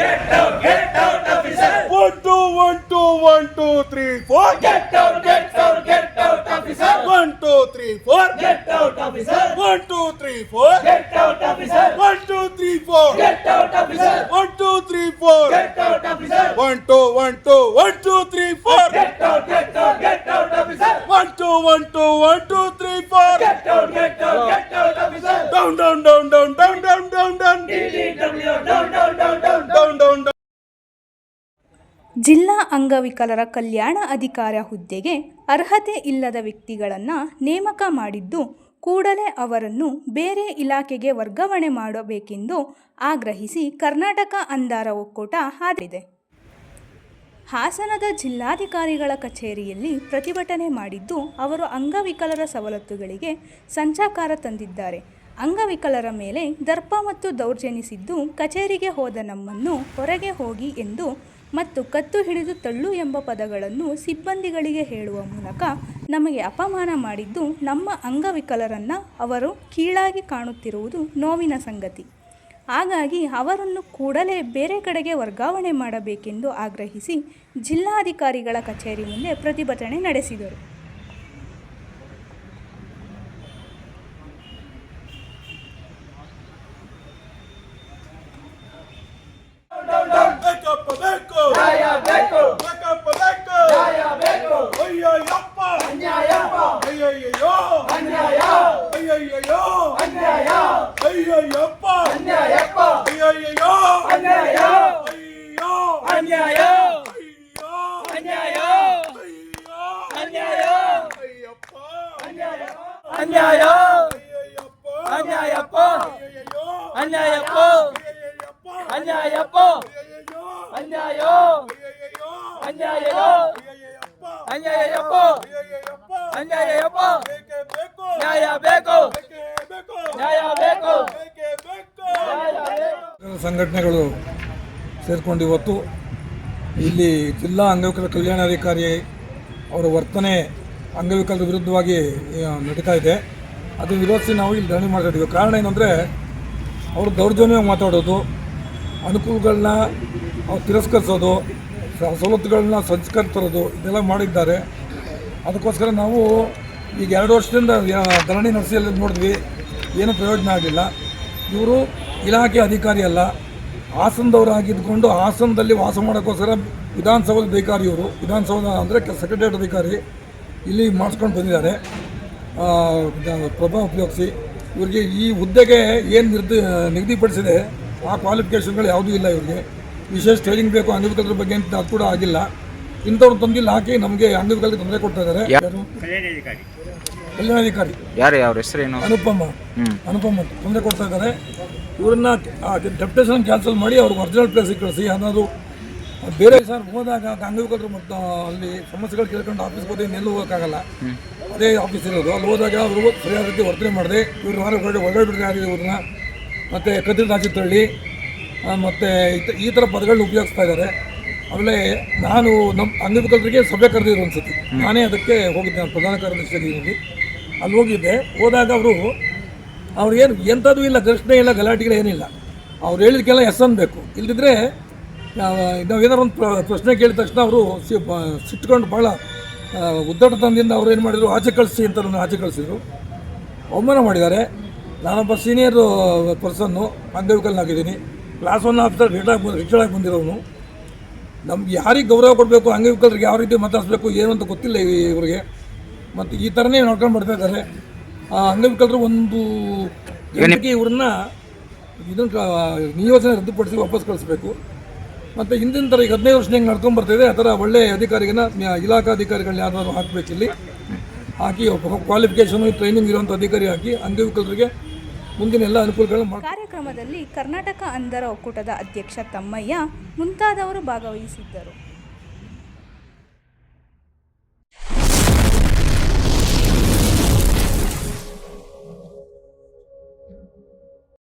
Get out, officer! 1 2 1 2 1 2 3 4. Get out, officer! 1 2 3 4. Get out, officer! 1 2 3 4. Get out, officer! 1 2 3 4. Get out, officer! 1 2 3 4. Get out, officer! 1 2 1 2 1 2 3 4. Get out, officer! 1 2 1 2 1 2 3 4. Get out, officer! Down down down down down down down down DDW, down, down, down, down. down down down. ಜಿಲ್ಲಾ ಅಂಗವಿಕಲರ ಕಲ್ಯಾಣ ಅಧಿಕಾರಿ ಹುದ್ದೆಗೆ ಅರ್ಹತೆ ಇಲ್ಲದ ವ್ಯಕ್ತಿಗಳನ್ನು ನೇಮಕ ಮಾಡಿದ್ದು ಕೂಡಲೇ ಅವರನ್ನು ಬೇರೆ ಇಲಾಖೆಗೆ ವರ್ಗಾವಣೆ ಮಾಡಬೇಕೆಂದು ಆಗ್ರಹಿಸಿ ಕರ್ನಾಟಕ ಅಂಧರ ಒಕ್ಕೂಟ ಹಾದಿದೆ. ಹಾಸನದ ಜಿಲ್ಲಾಧಿಕಾರಿಗಳ ಕಚೇರಿಯಲ್ಲಿ ಪ್ರತಿಭಟನೆ ಮಾಡಿದ್ದು ಅವರು ಅಂಗವಿಕಲರ ಸವಲತ್ತುಗಳಿಗೆ ಸಂಚಕಾರ ತಂದಿದ್ದಾರೆ. ಅಂಗವಿಕಲರ ಮೇಲೆ ದರ್ಪ ಮತ್ತು ದೌರ್ಜನ್ಯಿಸಿದ್ದು ಕಚೇರಿಗೆ ಹೋದ ನಮ್ಮನ್ನು ಹೊರಗೆ ಹೋಗಿ ಎಂದು ಮತ್ತು ಕತ್ತು ಹಿಡಿದು ತಳ್ಳು ಎಂಬ ಪದಗಳನ್ನು ಸಿಬ್ಬಂದಿಗಳಿಗೆ ಹೇಳುವ ಮೂಲಕ ನಮಗೆ ಅಪಮಾನ ಮಾಡಿದ್ದು ನಮ್ಮ ಅಂಗವಿಕಲರನ್ನು ಅವರು ಕೀಳಾಗಿ ಕಾಣುತ್ತಿರುವುದು ನೋವಿನ ಸಂಗತಿ. ಹಾಗಾಗಿ ಅವರನ್ನು ಕೂಡಲೇ ಬೇರೆ ಕಡೆಗೆ ವರ್ಗಾವಣೆ ಮಾಡಬೇಕೆಂದು ಆಗ್ರಹಿಸಿ ಜಿಲ್ಲಾಧಿಕಾರಿಗಳ ಕಚೇರಿ ಮುಂದೆ ಪ್ರತಿಭಟನೆ ನಡೆಸಿದರು. ಸಂಘಟನೆಗಳು ಸೇರಿಕೊಂಡು ಇವತ್ತು ಇಲ್ಲಿ ಜಿಲ್ಲಾ ಅಂಗವಿಕಲ ಕಲ್ಯಾಣಾಧಿಕಾರಿ ಅವರ ವರ್ತನೆ ಅಂಗವಿಕಲರ ವಿರುದ್ಧವಾಗಿ ನಡೀತಾ ಇದೆ. ಅದು ವಿರೋಧಿಸಿ ನಾವು ಇಲ್ಲಿ ಧರಣಿ ಮಾಡ್ತಾ ಇದ್ದೀವಿ. ಕಾರಣ ಏನಂದರೆ ಅವರು ದೌರ್ಜನ್ಯವಾಗಿ ಮಾತಾಡೋದು, ಅನುಕೂಲಗಳನ್ನ ಅವ್ರು ತಿರಸ್ಕರಿಸೋದು, ಸವಲತ್ತುಗಳನ್ನ ಸಂಸ್ಕರಿಸೋದು ಇದೆಲ್ಲ ಮಾಡಿದ್ದಾರೆ. ಅದಕ್ಕೋಸ್ಕರ ನಾವು ಈಗ 2 ವರ್ಷದಿಂದ ಧರಣಿ ನಡೆಸಿ ಎಲ್ಲ ನೋಡಿದ್ವಿ, ಏನೂ ಪ್ರಯೋಜನ ಆಗಲಿಲ್ಲ. ಇವರು ಇಲಾಖೆ ಅಧಿಕಾರಿ ಅಲ್ಲ, ಹಾಸನದವರಾಗಿದ್ದುಕೊಂಡು ಹಾಸನದಲ್ಲಿ ವಾಸ ಮಾಡೋಕ್ಕೋಸ್ಕರ ವಿಧಾನಸೌಧದ ಅಧಿಕಾರಿ ಇವರು. ವಿಧಾನಸೌಧ ಅಂದರೆ ಸೆಕ್ರೆಟರಿಯೇಟ್ ಅಧಿಕಾರಿ ಇಲ್ಲಿ ಮಾಡಿಸ್ಕೊಂಡು ಬಂದಿದ್ದಾರೆ ಪ್ರಭಾವ ಉಪಯೋಗಿಸಿ. ಇವರಿಗೆ ಈ ಹುದ್ದೆಗೆ ಏನು ನಿಗದಿಪಡಿಸಿದೆ ಆ ಕ್ವಾಲಿಫಿಕೇಷನ್ಗಳು ಯಾವುದೂ ಇಲ್ಲ. ಇವರಿಗೆ ವಿಶೇಷ ಟ್ರೈನಿಂಗ್ ಬೇಕು ಅಂಗವಿಕಲರ ಬಗ್ಗೆ ಅಂತ ಅದು ಕೂಡ ಆಗಿಲ್ಲ. ಇಂಥವ್ರು ತಂದಿಲ್ಲ ಹಾಕಿ ನಮಗೆ ಅಂಗವಿಕಲರಿಗೆ ತೊಂದರೆ ಕೊಡ್ತಾ ಇದ್ದಾರೆ. ಕಲ್ಯಾಣಾಧಿಕಾರಿ ಯಾರು, ಅವ್ರ ಹೆಸರೇನು? ಅನುಪಮ ತೊಂದರೆ ಕೊಡ್ತಾ ಇದ್ದಾರೆ. ಇವರನ್ನ ಡೆಪ್ಯುಟೇಷನ್ ಕ್ಯಾನ್ಸಲ್ ಮಾಡಿ ಅವ್ರಿಗೆ ಒರಿಜಿನಲ್ ಪ್ಲೇಸಿಗೆ ಕಳಿಸಿ. ಏನಾದರೂ ಬೇರೆ ಸರ್ ಹೋದಾಗ ಅಂಗವಿಕಲರು ಮತ್ತು ಅಲ್ಲಿ ಸಮಸ್ಯೆಗಳು ಕೇಳ್ಕೊಂಡು ಆಫೀಸ್ಗೆ ಹೋದ್ರೆ ಇನ್ನೆಲ್ಲೂ ಹೋಗೋಕ್ಕಾಗಲ್ಲ, ಅದೇ ಆಫೀಸ್ ಇರೋದು. ಅಲ್ಲಿ ಹೋದಾಗ ಅವರು ಸರಿಯಾದ ರೀತಿ ವರ್ತನೆ ಮಾಡಿದೆ. ಇವರು ಹೊರಗಡೆ ಯಾರಿದೆ ಇವ್ರನ್ನ ಮತ್ತು ಕದಿರು ರಾಜ್ಯ ತಳ್ಳಿ ಮತ್ತು ಈ ಥರ ಪದಗಳನ್ನ ಉಪಯೋಗಿಸ್ತಾ ಇದ್ದಾರೆ. ಆಮೇಲೆ ನಾನು ನಮ್ಮ ಅಂಗವಿಕಲರಿಗೆ ಸಭೆ ಕರೆದಿದ್ರು ಅನ್ಸುತ್ತೆ. ನಾನೇ ಅದಕ್ಕೆ ಹೋಗಿದ್ದೆ, ನಾನು ಪ್ರಧಾನ ಕಾರ್ಯದರ್ಶಿಯಾಗಿ ಅಲ್ಲಿ ಹೋಗಿದ್ದೆ. ಹೋದಾಗ ಅವ್ರಿಗೇನು ಎಂಥದ್ದು ಇಲ್ಲ, ಘರ್ಷಣೆ ಇಲ್ಲ, ಗಲಾಟೆಗಳೇನಿಲ್ಲ. ಅವ್ರು ಹೇಳಿದಕ್ಕೆಲ್ಲ ಎಸ್ ಅನ್ಬೇಕು. ಇಲ್ಲದಿದ್ದರೆ ನಾವೇನಾರು ಒಂದು ಪ್ರಶ್ನೆ ಕೇಳಿದ ತಕ್ಷಣ ಅವರು ಸಿಟ್ಕೊಂಡು ಭಾಳ ಉದ್ದಟತನದಿಂದ ಅವ್ರು ಏನು ಮಾಡಿದರು, ಆಚೆ ಕಳಿಸಿ ಅಂತ ಆಚೆ ಕಳಿಸಿದ್ರು, ಅವಮಾನ ಮಾಡಿದ್ದಾರೆ. ನಾನೊಬ್ಬ ಸೀನಿಯರ್ ಪರ್ಸನ್ನು, ಅಂಗವಿಕಲನಾಗಿದ್ದೀನಿ, ಕ್ಲಾಸ್ 1 ಆಫೀಸರ್ ರಿಟೈರ್ಡ್ ಆಗಿ ಬಂದಿರೋನು. ನಮ್ಗೆ ಯಾರಿಗೆ ಗೌರವ ಕೊಡಬೇಕು, ಅಂಗವಿಕಲರಿಗೆ ಯಾವ ರೀತಿ ಮಾತಾಡಿಸ್ಬೇಕು ಏನು ಅಂತ ಗೊತ್ತಿಲ್ಲ ಇವರಿಗೆ. ಮತ್ತು ಈ ಥರನೇ ನೋಡ್ಕೊಂಡು ಬರ್ತಾ ಇದ್ದಾರೆ. ಅಂಗವಿಕಲರು ಒಂದು ಜನಕ್ಕೆ ಇವ್ರನ್ನ ಇದನ್ನು ನಿಯೋಜನೆ ರದ್ದುಪಡಿಸಿ ವಾಪಸ್ ಕಳಿಸ್ಬೇಕು. ಮತ್ತು ಹಿಂದಿನ ಥರ ಈಗ 15 ವರ್ಷ ಹೆಂಗೆ ನಡ್ಕೊಂಡು ಬರ್ತಾಯಿದೆ ಆ ಥರ ಒಳ್ಳೆಯ ಅಧಿಕಾರಿಗಳನ್ನ, ಇಲಾಖಾ ಅಧಿಕಾರಿಗಳನ್ನ ಯಾರು ಹಾಕಬೇಕಿಲ್ಲಿ ಹಾಕಿ ಕ್ವಾಲಿಫಿಕೇಷನು ಟ್ರೈನಿಂಗ್ ಇರುವಂಥ ಅಧಿಕಾರಿ ಹಾಕಿ ಅಂಗವಿಕಲರಿಗೆ ಮುಂದಿನ ಎಲ್ಲ ಅನುಕೂಲಗಳನ್ನ ಮಾಡಿ. ಕಾರ್ಯಕ್ರಮದಲ್ಲಿ ಕರ್ನಾಟಕ ಅಂಧರ ಒಕ್ಕೂಟದ ಅಧ್ಯಕ್ಷ ತಮ್ಮಯ್ಯ ಮುಂತಾದವರು ಭಾಗವಹಿಸಿದ್ದರು.